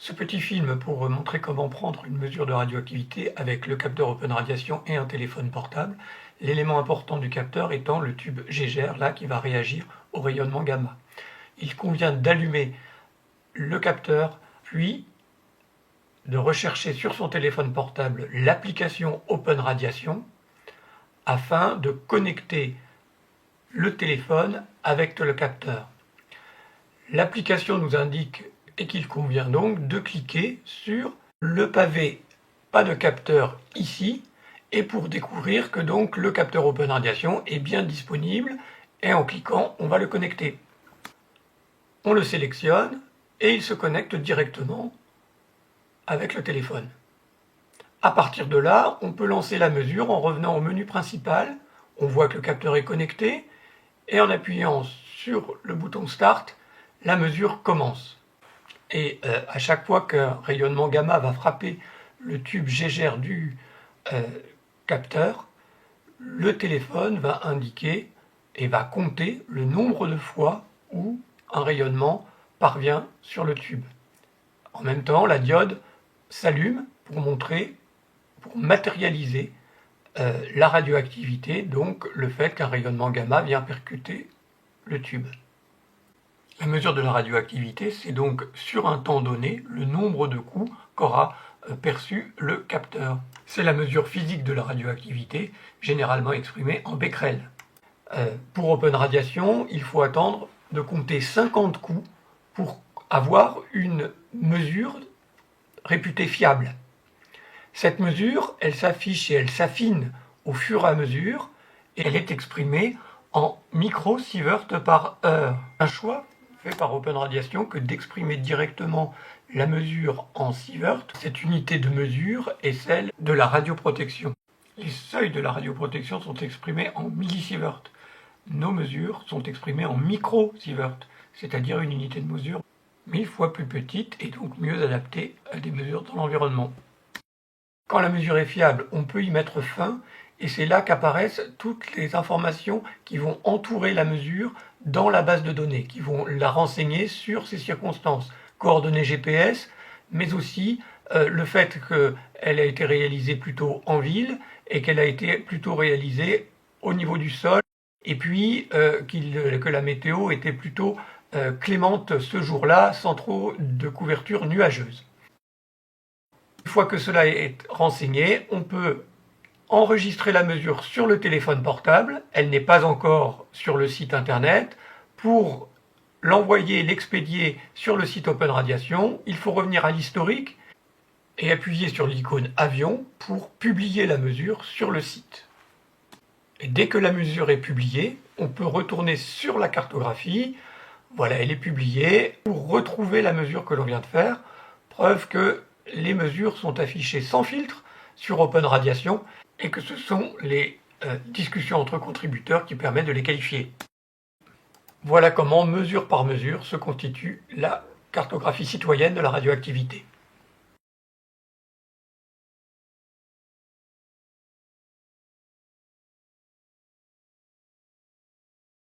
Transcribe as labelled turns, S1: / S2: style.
S1: Ce petit film pour montrer comment prendre une mesure de radioactivité avec le capteur Open Radiation et un téléphone portable, l'élément important du capteur étant le tube Gégère, là qui va réagir au rayonnement gamma. Il convient d'allumer le capteur, puis de rechercher sur son téléphone portable l'application Open Radiation afin de connecter le téléphone avec le capteur. L'application nous indique et qu'il convient donc de cliquer sur le pavé pas de capteur ici et pour découvrir que donc le capteur Open Radiation est bien disponible et en cliquant on va le connecter. On le sélectionne et il se connecte directement avec le téléphone. À partir de là, on peut lancer la mesure en revenant au menu principal. On voit que le capteur est connecté et en appuyant sur le bouton Start, la mesure commence. Et à chaque fois qu'un rayonnement gamma va frapper le tube Gégère du capteur, le téléphone va indiquer et va compter le nombre de fois où un rayonnement parvient sur le tube. En même temps, la diode s'allume pour matérialiser la radioactivité, donc le fait qu'un rayonnement gamma vient percuter le tube. La mesure de la radioactivité, c'est donc sur un temps donné le nombre de coups qu'aura perçu le capteur. C'est la mesure physique de la radioactivité, généralement exprimée en becquerel. Pour Open Radiation, il faut attendre de compter 50 coups pour avoir une mesure réputée fiable. Cette mesure, elle s'affiche et elle s'affine au fur et à mesure et elle est exprimée en microsieverts par heure. Un choix fait par Open Radiation que d'exprimer directement la mesure en sieverts. Cette unité de mesure est celle de la radioprotection. Les seuils de la radioprotection sont exprimés en millisieverts. Nos mesures sont exprimées en microsieverts, c'est-à-dire une unité de mesure 1000 fois plus petite et donc mieux adaptée à des mesures dans l'environnement. Quand la mesure est fiable, on peut y mettre fin et c'est là qu'apparaissent toutes les informations qui vont entourer la mesure dans la base de données, qui vont la renseigner sur ses circonstances, coordonnées GPS, mais aussi le fait qu'elle a été réalisée plutôt en ville et qu'elle a été plutôt réalisée au niveau du sol, et puis que la météo était plutôt clémente ce jour-là, sans trop de couverture nuageuse. Une fois que cela est renseigné, on peut enregistrer la mesure sur le téléphone portable, elle n'est pas encore sur le site internet. Pour l'envoyer, l'expédier sur le site Open Radiation, il faut revenir à l'historique et appuyer sur l'icône avion pour publier la mesure sur le site. Et dès que la mesure est publiée, on peut retourner sur la cartographie. Voilà, elle est publiée pour retrouver la mesure que l'on vient de faire. Preuve que les mesures sont affichées sans filtre sur Open Radiation et que ce sont les discussions entre contributeurs qui permettent de les qualifier. Voilà comment, mesure par mesure, se constitue la cartographie citoyenne de la radioactivité.